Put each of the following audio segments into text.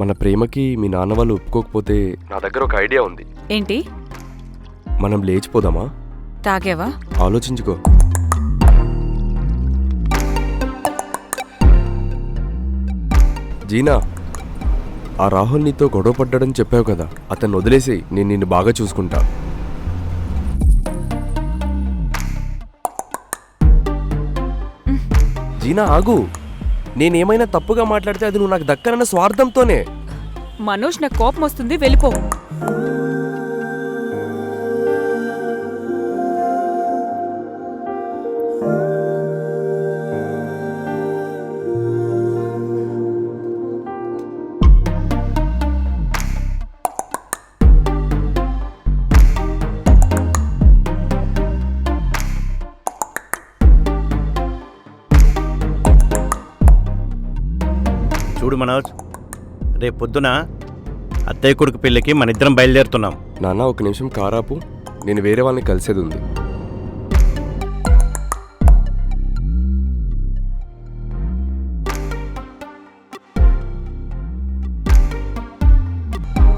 మన ప్రేమకి మీ నాన్న వాళ్ళు ఒప్పుకోకపోతే నా దగ్గర ఒక ఐడియా ఉంది. ఏంటి? మనం లేచిపోదామా? తాగేవా? ఆలోచించుకో. జీనా, ఆ రాహుల్ నీతో గొడవ పడ్డాడని చెప్పావు కదా, అతన్ని వదిలేసి నేను నిన్ను బాగా చూసుకుంటా. జీనా ఆగు. నేనేమైనా తప్పుగా మాట్లాడితే అది నువ్వు నాకు దక్కనన్న స్వార్థంతోనే. మనోజ్, నాకు కోపం వస్తుంది, వెళ్ళిపో. చూడు మనోజ్, రేపు పొద్దున అత్తయ్య కొడుకు పెళ్ళికి మన ఇద్దరం బయలుదేరుతున్నాం. నాన్న, ఒక నిమిషం కారాపు. నేను వేరే వాళ్ళని కలిసేది ఉంది.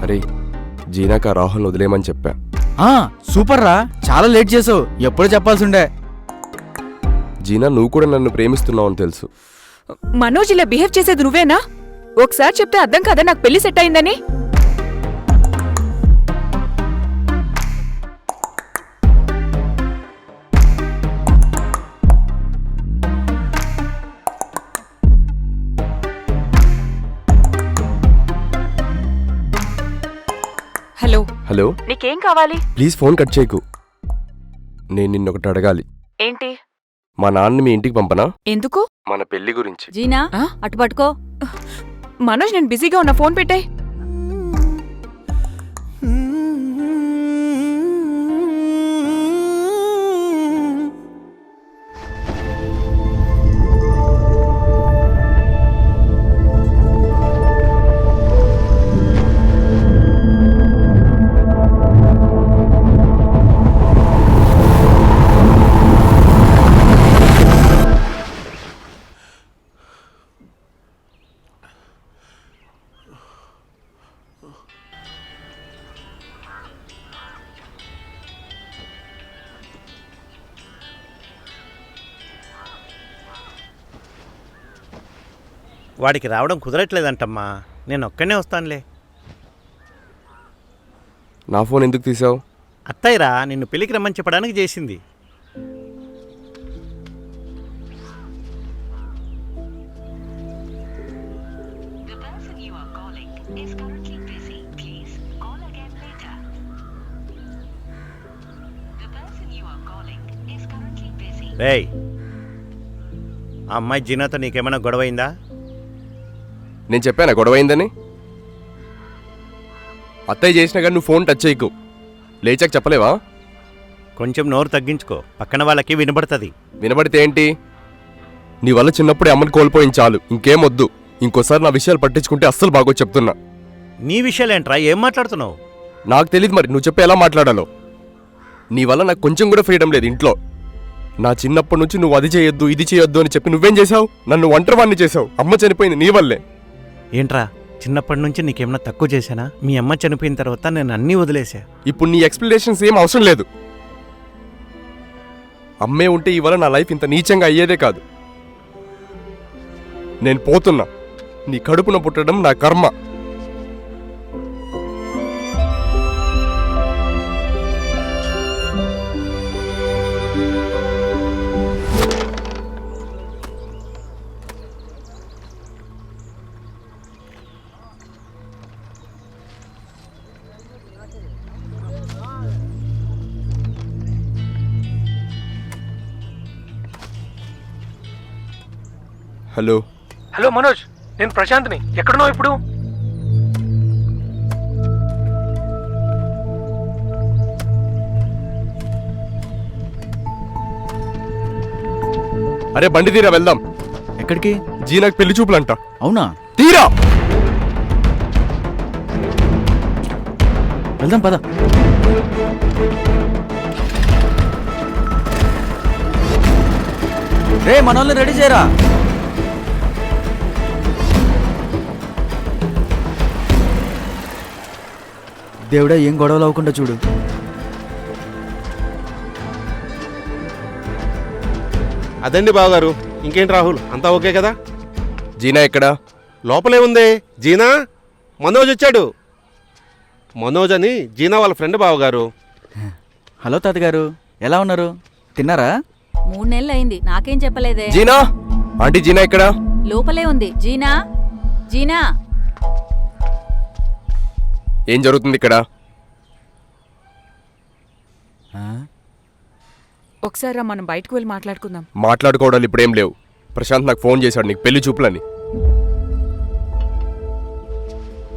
అరే, జీనాక రాహుల్ని వదిలేయమని చెప్పా. సూపర్ రా, చాలా లేట్ చేసావు. ఎప్పుడు చెప్పాల్సిండే. జీనా, నువ్వు కూడా నన్ను ప్రేమిస్తున్నావు అని తెలుసు. మనోజ్, ఇలా బిహేవ్ చేసేది నువ్వేనా? ఒకసారి చెప్తే అర్థం కదా నాకు పెళ్లి సెట్ అయిందని. హలో హలో, నీకేం కావాలి? ప్లీజ్ ఫోన్ కట్ చేయకు. నేను నిన్నొకటి అడగాలి. ఏంటి? మా నాన్నని మీ ఇంటికి పంపనా? ఎందుకు? మన పెళ్లి గురించి. జీనా, అటు పట్టుకో. మనోజ్, నేను బిజీగా ఉన్నా, ఫోన్ పెట్టే. వాడికి రావడం కుదరట్లేదంటమ్మా. నేను ఒక్కనే వస్తానులే. నా ఫోన్ ఎందుకు తీసావు? అత్తయ్యరా నిన్ను పెళ్ళికి రమ్మని చెప్పడానికి చేసింది. రేయ్, ఆ అమ్మాయి జీనాతో నీకేమైనా గొడవైందా? నేను చెప్పానా గొడవైందని? అత్తయ్య చేసినా కానీ నువ్వు ఫోన్ టచ్ చేయకు. లేచాక చెప్పలేవా? కొంచెం నోరు తగ్గించుకో, పక్కన వాళ్ళకి వినబడుతుంది. వినబడితే ఏంటి? నీ వల్ల చిన్నప్పుడే అమ్మని కోల్పోయింది చాలు, ఇంకేం వద్దు. ఇంకోసారి నా విషయాలు పట్టించుకుంటే అస్సలు బాగో చెప్తున్నా. నీ విషయాలేంట్రా, ఏం మాట్లాడుతున్నావు? నాకు తెలియదు మరి, నువ్వు చెప్పి ఎలా మాట్లాడాలో. నీ వల్ల నాకు కొంచెం కూడా ఫ్రీడమ్ లేదు ఇంట్లో. నా చిన్నప్పటి నుంచి నువ్వు అది చేయొద్దు ఇది చేయొద్దు అని చెప్పి నువ్వేం చేశావు? నన్ను ఒంటరివాణ్ణి చేశావు. అమ్మ చనిపోయింది నీ వల్లే. ఏంట్రా, చిన్నప్పటి నుంచి నీకేమన్నా తక్కువ చేశానా? మీ అమ్మ చనిపోయిన తర్వాత నేను అన్నీ వదిలేసా. ఇప్పుడు నీ ఎక్స్ప్లెనేషన్స్ ఏం అవసరం లేదు. అమ్మే ఉంటే ఇవాళ నా లైఫ్ ఇంత నీచంగా అయ్యేదే కాదు. నేను పోతున్నా. నీ కడుపున పుట్టడం నా కర్మ. హలో. హలో మనోజ్, నేను ప్రశాంత్ని. ఎక్కడున్నావు ఇప్పుడు? అరే బండి తీరా, వెళ్దాం. ఎక్కడికి? జీనాకు పెళ్లి చూపులంట. అవునా? తీరా. వెళ్దాం పద. రే మనోళ్ళని రెడీ చేయరా. దేవుడా ఏం గొడవలు అవ్వకుండా చూడు. అదండి బావగారు. ఇంకేంటి రాహుల్, అంతా ఓకే కదా? జీనా ఎక్కడా? లోపలే ఉంది. జీనా, మనోజ్ వచ్చాడు. మనోజ్ అని జీనా వాళ్ళ ఫ్రెండ్ బావగారు. హలో తాతగారు, ఎలా ఉన్నారు? తిన్నారా? 3 నెలలు అయింది, నాకేం చెప్పలేదే. జీనా, ఆంటీ జీనా ఎక్కడా? లోపలే ఉంది. జీనా, జీనా. ఏం జరుగుతుంది ఇక్కడ? ఒకసారి మనం బయటకు వెళ్ళి మాట్లాడుకుందాం. మాట్లాడుకోవడాలు ఇప్పుడేం లేవు. ప్రశాంత్ నాకు ఫోన్ చేశాడు నీకు పెళ్లి చూపులని.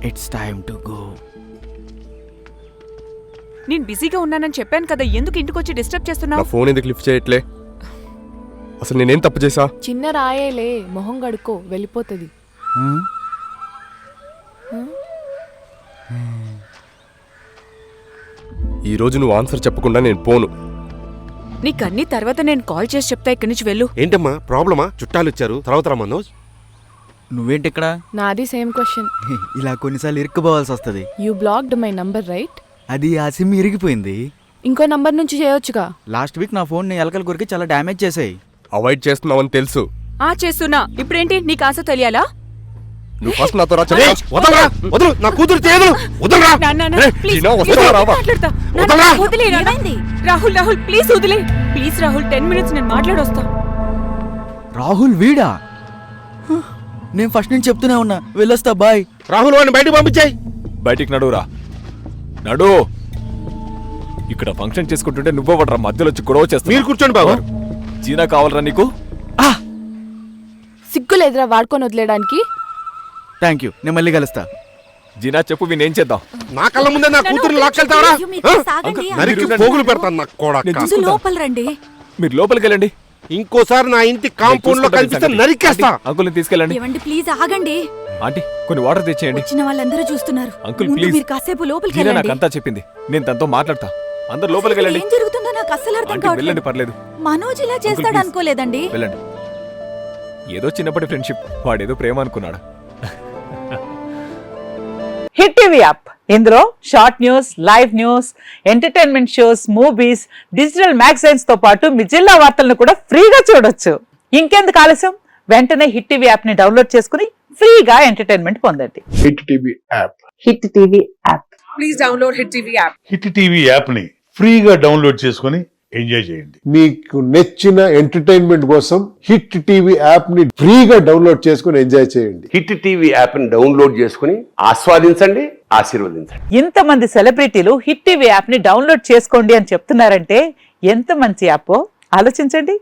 It's time to go. నేను బిజీగా ఉన్నానని చెప్పాను కదా, ఎందుకు ఇంటికొచ్చి డిస్టర్బ్ నా చేస్తున్నావు? ఫోన్ ఎందుకు లిఫ్ట్ చేయట్లే? అసలు నేనేం తప్పు చేశా? చిన్న రాయేలే, మొహం గడుకో, వెళ్ళిపోతుంది. ఈ రోజు నువ్వు ఆన్సర్ చెప్పకుండా నేను పోను. నీకన్నీ తర్వాత నేను కాల్ చేసి చెప్తా, ఇక్కడి నుంచి వెళ్ళు. ఏంటమ్మా ప్రాబ్లమా? చుట్టాలు వచ్చారు, తర్వాత రా మనోజ్. నువ్వేంటి ఇక్కడ? నాది సేమ్ క్వశ్చన్. ఇలా కొన్నిసార్లు ఇరుక్కుపోవాల్సి వస్తుంది. You blocked my number right? అది ఆ సిమ్ ఇరిగిపోయింది. ఇంకో నంబర్ నుంచి చేయొచ్చుగా. లాస్ట్ వీక్ నా ఫోన్ ని ఎలకలు కొరికి చాలా డ్యామేజ్ చేసాయి. అవాయిడ్ చేస్తున్నావని తెలుసు. చేస్తున్నా. ఇప్పుడేంటి నీకు ఆశ తెలియాలా? నువ్వు ఫస్ట్ నాతో రా. ఏయ్, వదలరా, వదలు, నా కూతురు చేయదు. వదలరా. జీనా, వస్తావా రావా? ఏమైంది? రాహుల్, రాహుల్ ప్లీజ్ వదిలే. ప్లీజ్ రాహుల్, 10 మినిట్స్ నేను మాట్లాడొస్తా. రాహుల్ వీడా? నేను ఫస్ట్ నుంచి చెప్తూనే ఉన్నా, వెళ్ళొస్తా, బాయ్. రాహుల్ వాడిని బయటకు పంపించాయి. బయటికి నడువురా, నడు. ఇక్కడ ఫంక్షన్ చేసుకుంటుంటే నువ్వెవడరా మధ్యలో వచ్చి గొడవ చేస్తా? మీరు కూర్చోండి బావగారు. జీనా కావాలరా నీకు? సిగ్గులేదురా వాడుకొని వదిలేయడానికి? థ్యాంక్ యూ, నేను మళ్ళీ కలుస్తా. జీనా చెప్పు, వినేం చేద్దాం? నా కళ్ళ ముందే నా కూతురు లాక్కెళ్తావరా? అయ్యో, మీరు కాస్త ఆగండి. నరికి పోగులు పెడతాను నా కొడక. ముందు లోపల రండి. మీరు లోపలికి వెళ్ళండి. ఇంకోసారి నా ఇంటి కాంపౌండ్ లో కనిపిస్తే నరికేస్తా. అంకుల్ని తీసుకెళ్ళండి. ఏవండి ప్లీజ్ ఆగండి. ఆంటీ కొన్ని వాటర్ తెచ్చేయండి. వచ్చిన వాళ్ళందరూ చూస్తున్నారు. అంకుల్, ముందు ప్లీజ్. మీరు కాసేపు లోపలికి జీనా వెళ్ళండి. నాకు అంతా చెప్పింది, నేను తనతో మాట్లాడతా. అందరు లోపలికి అసలు వెళ్ళండి. ఏం జరుగుతుందో నాకు అస్సలు అర్థం ఆంటీ కావట్లేదు. వెళ్ళండి, పర్లేదు. మనోజ్ ఇలా చేస్తాడు please. అనుకోలేదండి. వెళ్ళండి. ఏదో చిన్నప్పటి ఫ్రెండ్షిప్, వాడేదో ప్రేమ అనుకున్నాడు. హిట్ టీవీ యాప్, ఇందులో short news, live news, entertainment shows, movies, digital magazines తో పాటు మీ జిల్లా వార్తలను కూడా ఫ్రీగా చూడొచ్చు. ఇంకెందుకు ఆలస్యం, వెంటనే హిట్ టీవీ యాప్ ని డౌన్లోడ్ చేసుకుని ఫ్రీగా ఎంటర్టైన్మెంట్ పొందండి. Hit TV app. Hit TV app. Please download hit TV app. Hit TV app ని ఫ్రీగా డౌన్లోడ్ చేసుకుని ఎంజాయ్ చేయండి. మీకు నచ్చిన ఎంటర్టైన్మెంట్ కోసం హిట్ టీవీ యాప్ ని ఫ్రీగా డౌన్లోడ్ చేసుకుని ఎంజాయ్ చేయండి. హిట్ టీవీ యాప్ ని డౌన్లోడ్ చేసుకుని ఆస్వాదించండి, ఆశీర్వదించండి. ఇంతమంది సెలబ్రిటీలు హిట్ టీవీ యాప్ ని డౌన్లోడ్ చేసుకోండి అని చెప్తున్నారంటే ఎంత మంచి యాప్ ఆలోచించండి.